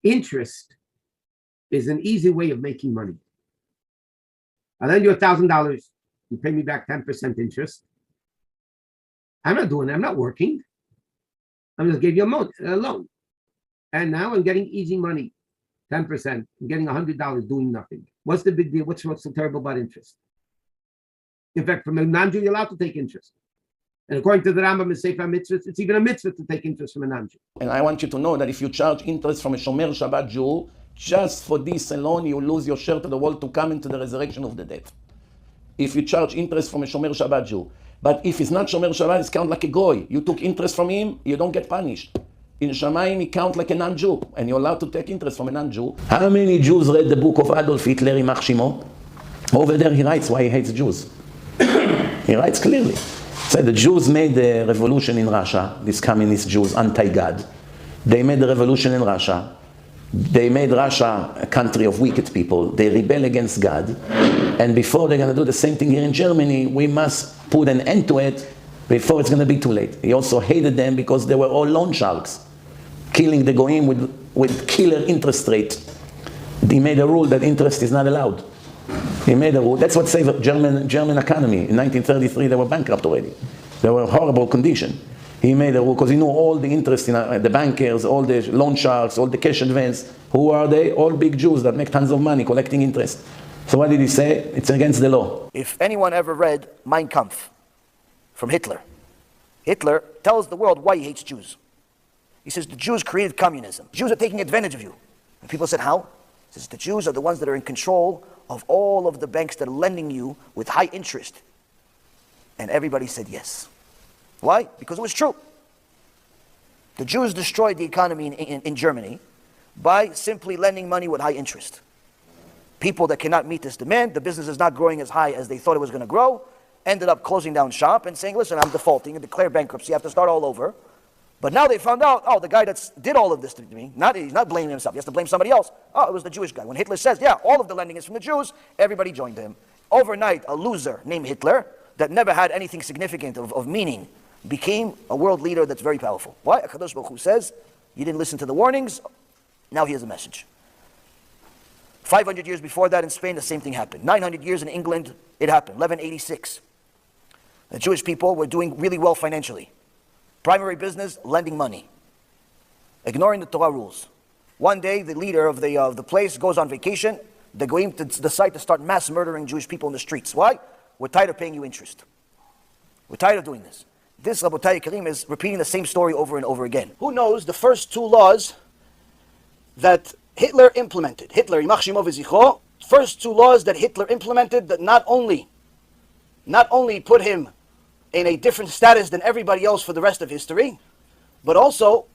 interest is an easy way of making money. I lend you $1,000. You pay me back 10% interest. I'm not doing it. I'm not working. I'm just giving you a loan. And now I'm getting easy money, 10%. I'm getting $100 doing nothing. What's the big deal? What's so terrible about interest? In fact, from a non-Jew, you're allowed to take interest. And according to the Rambam in Sefer Mitzvah, it's even a mitzvah to take interest from a non-Jew. And I want you to know that if you charge interest from a Shomer Shabbat Jew, just for this alone, you lose your share to the world to come into the resurrection of the dead. If you charge interest from a Shomer Shabbat Jew. But if it's not Shomer Shabbat, it's count like a goy. You took interest from him, you don't get punished. In Shamayim, he count like a non-Jew, and you're allowed to take interest from a non-Jew. How many Jews read the book of Adolf Hitler, Ymach Shimo? Over there he writes why he hates Jews. He writes clearly. So the Jews made the revolution in Russia, these communist Jews, anti-God. They made the revolution in Russia. They made Russia a country of wicked people. They rebel against God. And before they're going to do the same thing here in Germany, we must put an end to it before it's going to be too late. He also hated them because they were all loan sharks, killing the goyim with killer interest rate. He made a rule that interest is not allowed. He made a rule. That's what saved German economy. In 1933, they were bankrupt already. They were in horrible condition. He made a rule because he knew all the interest in the bankers, all the loan sharks, all the cash advance. Who are they? All big Jews that make tons of money collecting interest. So what did he say? It's against the law. If anyone ever read Mein Kampf from Hitler, Hitler tells the world why he hates Jews. He says the Jews created communism. Jews are taking advantage of you. And people said, how? He says the Jews are the ones that are in control of all of the banks that are lending you with high interest. And everybody said yes. Why? Because it was true. The Jews destroyed the economy in Germany by simply lending money with high interest. People that cannot meet this demand, the business is not growing as high as they thought it was going to grow, ended up closing down shop and saying, listen, I'm defaulting and declare bankruptcy, you have to start all over. But now they found out, oh, the guy that did all of this to me, he's not blaming himself, he has to blame somebody else. Oh, it was the Jewish guy. When Hitler says, yeah, all of the lending is from the Jews, everybody joined him. Overnight, a loser named Hitler, that never had anything significant of meaning, became a world leader that's very powerful. Why? HaKadosh Baruch Hu says, you didn't listen to the warnings, now here's a message. 500 years before that in Spain, the same thing happened. 900 years in England, it happened. 1186. The Jewish people were doing really well financially. Primary business, lending money. Ignoring the Torah rules. One day, the leader of the place goes on vacation. They're going to decide to start mass murdering Jewish people in the streets. Why? We're tired of paying you interest. We're tired of doing this. This, Rabotai Karim, is repeating the same story over and over again. Who knows the first two laws that Hitler implemented? Hitler, Ymach Shimo v'zichro, first two laws that Hitler implemented that not only put him in a different status than everybody else for the rest of history, but also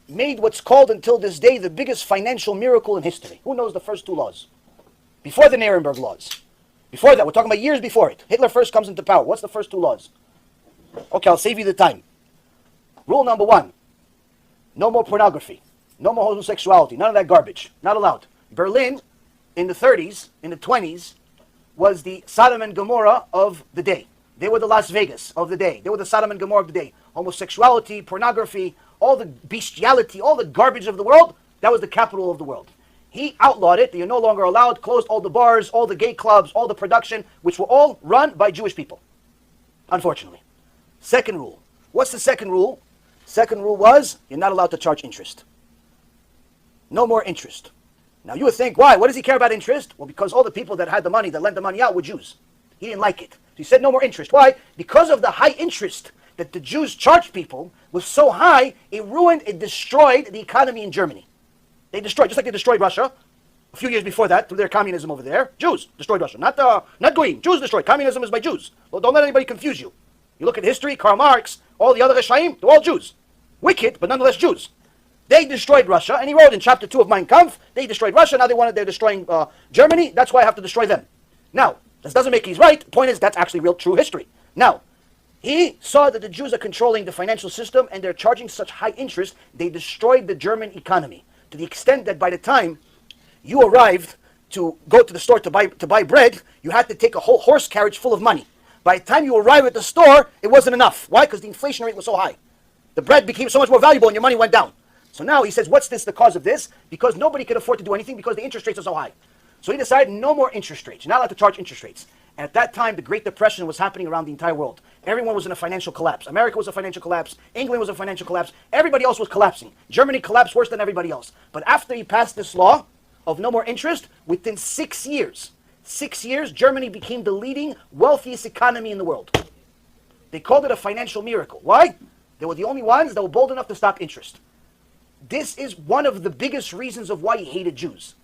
made what's called until this day the biggest financial miracle in history. Who knows the first two laws? Before the Nuremberg laws. Before that, we're talking about years before it. Hitler first comes into power. What's the first two laws? Okay, I'll save you the time. Rule number one, no more pornography. No more homosexuality. None of that garbage. Not allowed. Berlin, in the 30s, in the 20s, was the Sodom and Gomorrah of the day. They were the Las Vegas of the day. They were the Sodom and Gomorrah of the day. Homosexuality, pornography, all the bestiality, all the garbage of the world, that was the capital of the world. He outlawed it. You're no longer allowed. Closed all the bars, all the gay clubs, all the production, which were all run by Jewish people. Unfortunately. Second rule. What's the second rule? Second rule was, you're not allowed to charge interest. No more interest. Now you would think, why? What does he care about interest? Well, because all the people that had the money, that lent the money out, were Jews. He didn't like it. So he said no more interest. Why? Because of the high interest that the Jews charged people was so high, it destroyed the economy in Germany. They destroyed, just like they destroyed Russia a few years before that through their communism over there. Jews destroyed Russia, not Goyim. Jews destroyed. Communism is by Jews. Well, don't let anybody confuse you. You look at history, Karl Marx, all the other Reshaim, they're all Jews. Wicked, but nonetheless Jews. They destroyed Russia, and he wrote in chapter 2 of Mein Kampf, they destroyed Russia, now they're destroying Germany, that's why I have to destroy them. Now, this doesn't make he's right, the point is that's actually real true history. Now, he saw that the Jews are controlling the financial system and they're charging such high interest, they destroyed the German economy, to the extent that by the time you arrived to go to the store to buy bread, you had to take a whole horse carriage full of money. By the time you arrive at the store, it wasn't enough. Why? Because the inflation rate was so high. The bread became so much more valuable and your money went down. So now he says, what's this, the cause of this? Because nobody can afford to do anything because the interest rates are so high. So he decided no more interest rates. You're not allowed to charge interest rates. And at that time, the Great Depression was happening around the entire world. Everyone was in a financial collapse. America was a financial collapse. England was a financial collapse. Everybody else was collapsing. Germany collapsed worse than everybody else. But after he passed this law of no more interest, within 6 years, Germany became the leading, wealthiest economy in the world. They called it a financial miracle. Why? They were the only ones that were bold enough to stop interest. This is one of the biggest reasons of why he hated Jews.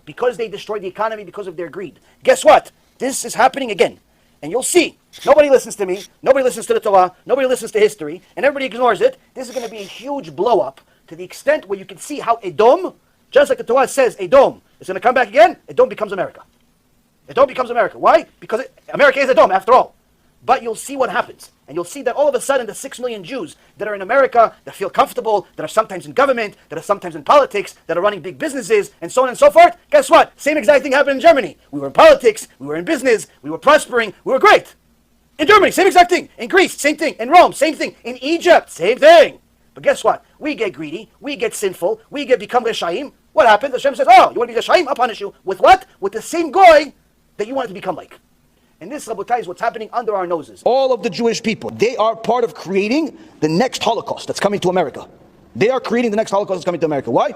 Because they destroyed the economy because of their greed. Guess what? This is happening again. And you'll see. Nobody listens to me. Nobody listens to the Torah. Nobody listens to history. And everybody ignores it. This is going to be a huge blow up to the extent where you can see how Edom, just like the Torah says, Edom is going to come back again. Edom becomes America. Edom becomes America. Why? Because America is Edom after all. But you'll see what happens. And you'll see that all of a sudden the 6 million Jews that are in America, that feel comfortable, that are sometimes in government, that are sometimes in politics, that are running big businesses, and so on and so forth, guess what? Same exact thing happened in Germany. We were in politics, we were in business, we were prospering, we were great. In Germany, same exact thing. In Greece, same thing. In Rome, same thing. In Egypt, same thing. But guess what? We get greedy, we get sinful, we become Reshaim. What happens? Hashem says, oh, you want to be Reshaim? I'll punish you. With what? With the same goy that you wanted to become like. And this, Rabotai, is what's happening under our noses. All of the Jewish people, they are part of creating the next Holocaust that's coming to America. They are creating the next Holocaust that's coming to America. Why?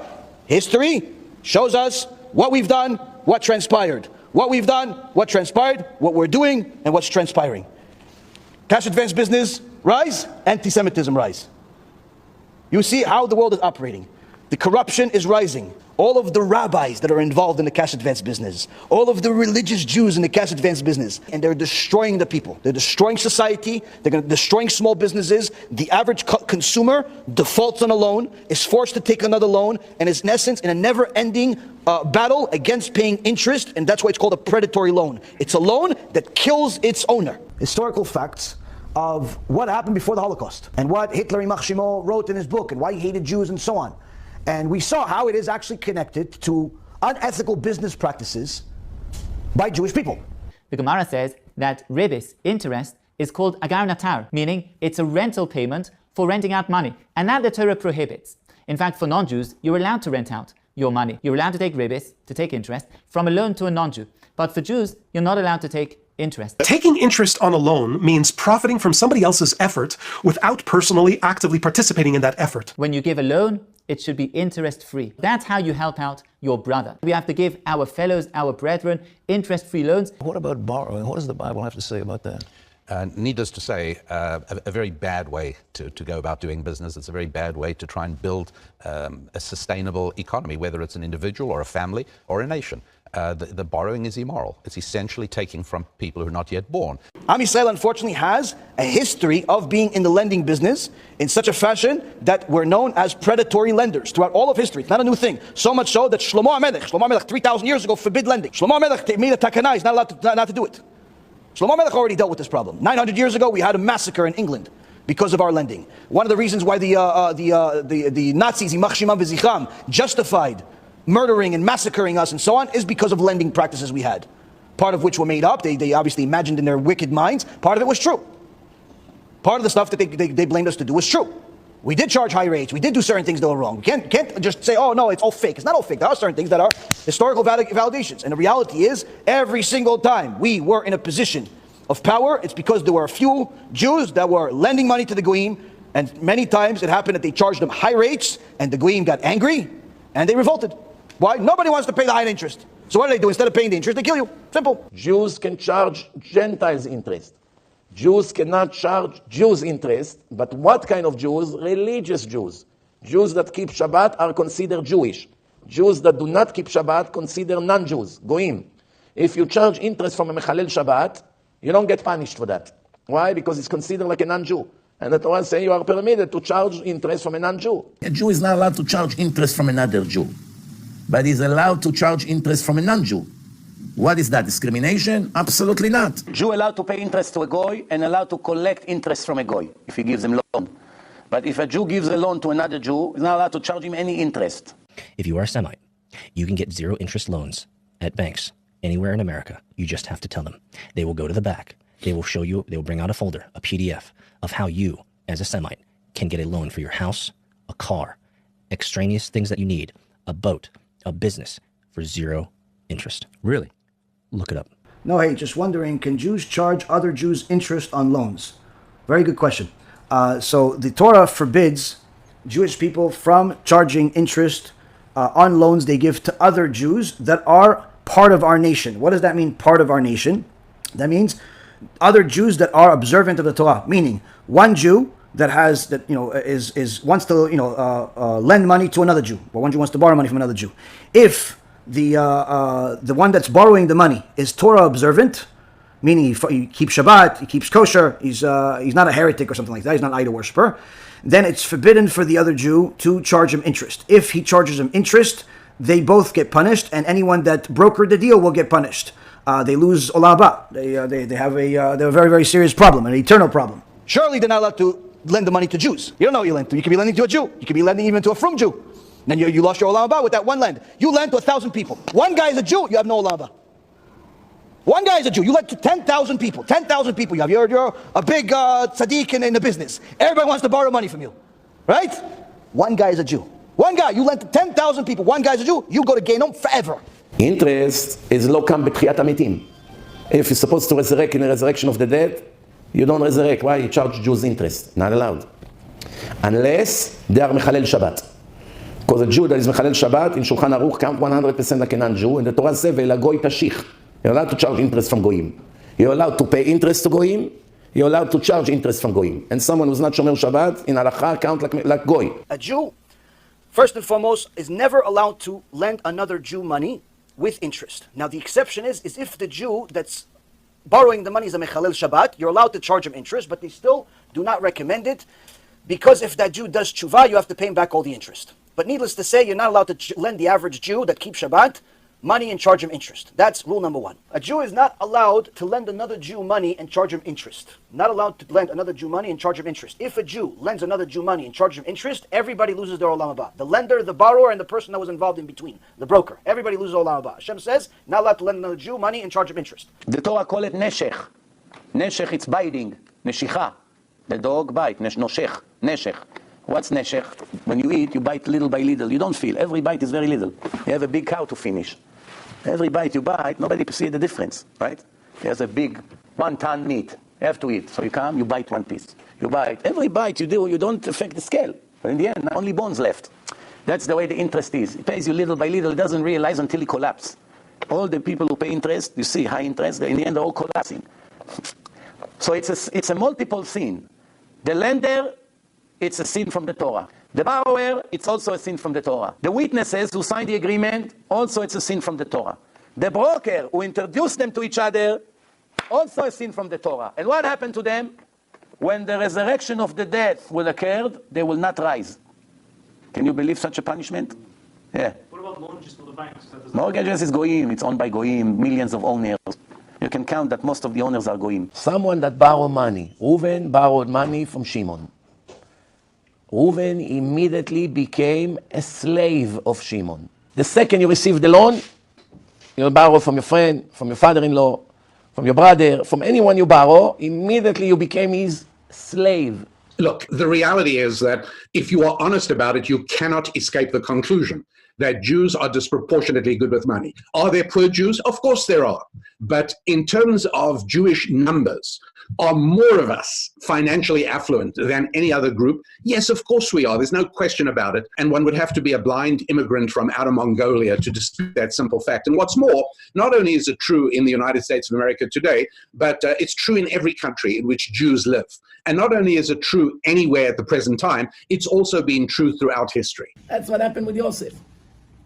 History shows us what we've done, what transpired. What we've done, what transpired, what we're doing, and what's transpiring. Cash advance business, rise. Anti-Semitism, rise. You see how the world is operating. The corruption is rising. All of the rabbis that are involved in the cash advance business, all of the religious Jews in the cash advance business, and they're destroying the people. They're destroying society. They're destroying small businesses. The average consumer defaults on a loan, is forced to take another loan, and is in essence in a never-ending battle against paying interest, and that's why it's called a predatory loan. It's a loan that kills its owner. Historical facts of what happened before the Holocaust, and what Hitler Yimach Shemo wrote in his book, and why he hated Jews, and so on. And we saw how it is actually connected to unethical business practices by Jewish people. The Gemara says that ribis, interest, is called agar natar, meaning it's a rental payment for renting out money. And that the Torah prohibits. In fact, for non-Jews, you're allowed to rent out your money. You're allowed to take ribis, to take interest, from a loan to a non-Jew. But for Jews, you're not allowed to take interest. Taking interest on a loan means profiting from somebody else's effort without personally actively participating in that effort. When you give a loan, it should be interest-free. That's how you help out your brother. We have to give our fellows, our brethren, interest-free loans. What about borrowing? What does the Bible have to say about that? Needless to say, a very bad way to go about doing business. It's a very bad way to try and build a sustainable economy, whether it's an individual or a family or a nation. The borrowing is immoral. It's essentially taking from people who are not yet born. Am Yisrael unfortunately has a history of being in the lending business in such a fashion that we're known as predatory lenders throughout all of history. It's not a new thing. So much so that Shlomo HaMelech 3,000 years ago forbid lending. Shlomo HaMelech made a takana, he's not allowed not to do it. Shlomo HaMelech already dealt with this problem. 900 years ago we had a massacre in England because of our lending. One of the reasons why the Nazis, Yimach Shemam v'Zichram, justified murdering and massacring us and so on is because of lending practices we had. Part of which were made up. They obviously imagined in their wicked minds. Part of it was true. Part of the stuff that they blamed us to do was true. We did charge high rates. We did do certain things that were wrong. We can't just say, oh no, it's all fake. It's not all fake. There are certain things that are historical validations. And the reality is, every single time we were in a position of power, it's because there were a few Jews that were lending money to the Goyim, and many times it happened that they charged them high rates, and the Goyim got angry, and they revolted. Why? Nobody wants to pay the high interest. So what do? Instead of paying the interest, they kill you. Simple. Jews can charge Gentiles interest. Jews cannot charge Jews interest, but what kind of Jews? Religious Jews. Jews that keep Shabbat are considered Jewish. Jews that do not keep Shabbat consider non-Jews, Goyim. If you charge interest from a Mechalel Shabbat, you don't get punished for that. Why? Because it's considered like a non-Jew. And the Torah says you are permitted to charge interest from a non-Jew. A Jew is not allowed to charge interest from another Jew, but he's allowed to charge interest from a non-Jew. What is that, discrimination? Absolutely not. Jew allowed to pay interest to a goy and allowed to collect interest from a goy if he gives him loan. But if a Jew gives a loan to another Jew, he's not allowed to charge him any interest. If you are a Semite, you can get zero interest loans at banks anywhere in America. You just have to tell them. They will go to the back. They will show you, they will bring out a folder, a PDF of how you, as a Semite, can get a loan for your house, a car, extraneous things that you need, a boat, a business, for 0 interest. Really? Look it up. No, hey, just wondering, can Jews charge other Jews interest on loans? Very good question. So the Torah forbids Jewish people from charging interest on loans they give to other Jews that are part of our nation. What does that mean, part of our nation? That means other Jews that are observant of the Torah, meaning one Jew that has that wants to lend money to another Jew, or one Jew wants to borrow money from another Jew. If the one that's borrowing the money is Torah observant, meaning he keeps Shabbat, he keeps kosher, he's not a heretic or something like that, he's not an idol worshiper, then it's forbidden for the other Jew to charge him interest. If he charges him interest, they both get punished, and anyone that brokered the deal will get punished. They lose olam haba. They have a very, very serious problem, an eternal problem. Surely they're not allowed to lend the money to Jews. You don't know what you lend to. You could be lending to a Jew. You could be lending even to a frum Jew. Then you lost your olam haba with that one lend. You lend to 1,000 people. One guy is a Jew, you have no olam haba. One guy is a Jew. You lend to 10,000 people. 10,000 people you have. You're a big tzaddik in the business. Everybody wants to borrow money from you. Right? One guy is a Jew. One guy. You lend to 10,000 people. One guy is a Jew. You go to Gehinnom forever. Interest is לא קם בתחיית המתים. If you're supposed to resurrect in the resurrection of the dead, you don't resurrect. Why? You charge Jews interest. Not allowed. Unless they are Mechalel Shabbat. Because a Jew that is Mechalel Shabbat, in Shulchan Aruch, count 100% like a non-Jew, and the Torah says, Ve'ela goy tashich. You're allowed to charge interest from goyim. You're allowed to pay interest to goyim. You're allowed to charge interest from goyim. And someone who's not Shomer Shabbat, in halacha, count like goy. A Jew, first and foremost, is never allowed to lend another Jew money with interest. Now the exception is if the Jew that's borrowing the money is a Mechalel Shabbat, you're allowed to charge him interest, but they still do not recommend it, because if that Jew does tshuva, you have to pay him back all the interest. But needless to say, you're not allowed to lend the average Jew that keeps Shabbat money and charge him interest. That's rule number one. A Jew is not allowed to lend another Jew money and charge him interest. Not allowed to lend another Jew money and charge him interest. If a Jew lends another Jew money and charges him interest, everybody loses their olam haba. The lender, the borrower, and the person that was involved in between, the broker. Everybody loses olam haba. Hashem says, not allowed to lend another Jew money and charge him interest. The Torah call it neshech. Neshech, it's biting. Neshicha. The dog bite. Noshech. Neshech. What's neshech? When you eat, you bite little by little. You don't feel. Every bite is very little. You have a big cow to finish. Every bite you bite, nobody sees the difference, right? There's a big 1-ton meat. You have to eat. So you come, you bite one piece. You bite. Every bite you do, you don't affect the scale. But in the end, only bones left. That's the way the interest is. It pays you little by little. It doesn't realize until it collapses. All the people who pay interest, you see high interest, in the end they're all collapsing. So it's a multiple sin. The lender, it's a sin from the Torah. The borrower, it's also a sin from the Torah. The witnesses who signed the agreement, also it's a sin from the Torah. The broker who introduced them to each other, also a sin from the Torah. And what happened to them? When the resurrection of the dead will occur, they will not rise. Can you believe such a punishment? Yeah. What about mortgages for the banks? Mortgages is goyim. It's owned by goyim, millions of owners. You can count that most of the owners are goyim. Someone that borrowed money. Reuven borrowed money from Shimon. Reuven immediately became a slave of Shimon. The second you receive the loan, you borrow from your friend, from your father-in-law, from your brother, from anyone you borrow, immediately you became his slave. Look, the reality is that if you are honest about it, you cannot escape the conclusion that Jews are disproportionately good with money. Are there poor Jews? Of course there are. But in terms of Jewish numbers, are more of us financially affluent than any other group? Yes, of course we are. There's no question about it. And one would have to be a blind immigrant from outer Mongolia to dispute that simple fact. And what's more, not only is it true in the United States of America today, but it's true in every country in which Jews live. And not only is it true anywhere at the present time, it's also been true throughout history. That's what happened with Yosef.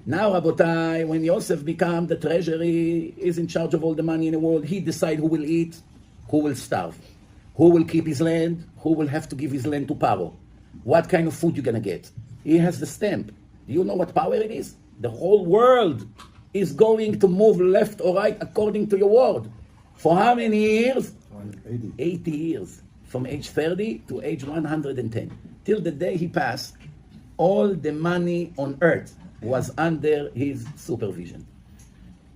Now, Rabotai, when Yosef became the treasury, is in charge of all the money in the world, he decides who will eat, who will starve, who will keep his land, who will have to give his land to Paro, what kind of food you're going to get. He has the stamp. Do you know what power it is? The whole world is going to move left or right according to your word. For how many years? 80 years. From age 30 to age 110. Till the day he passed, all the money on earth was under his supervision.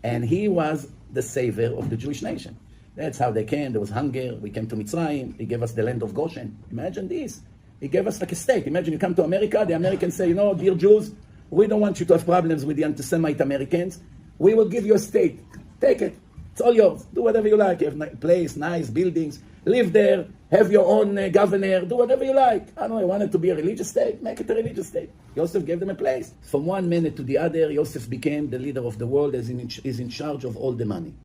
And he was the savior of the Jewish nation. That's how they came. There was hunger. We came to Mitzrayim. He gave us the land of Goshen. Imagine this. He gave us like a state. Imagine you come to America, the Americans say, you know, dear Jews, we don't want you to have problems with the anti-Semite Americans. We will give you a state. Take it. It's all yours. Do whatever you like. You have a place, nice buildings. Live there. Have your own governor. Do whatever you like. I don't know, you want it to be a religious state? Make it a religious state. Yosef gave them a place. From one minute to the other, Yosef became the leader of the world as is in charge of all the money.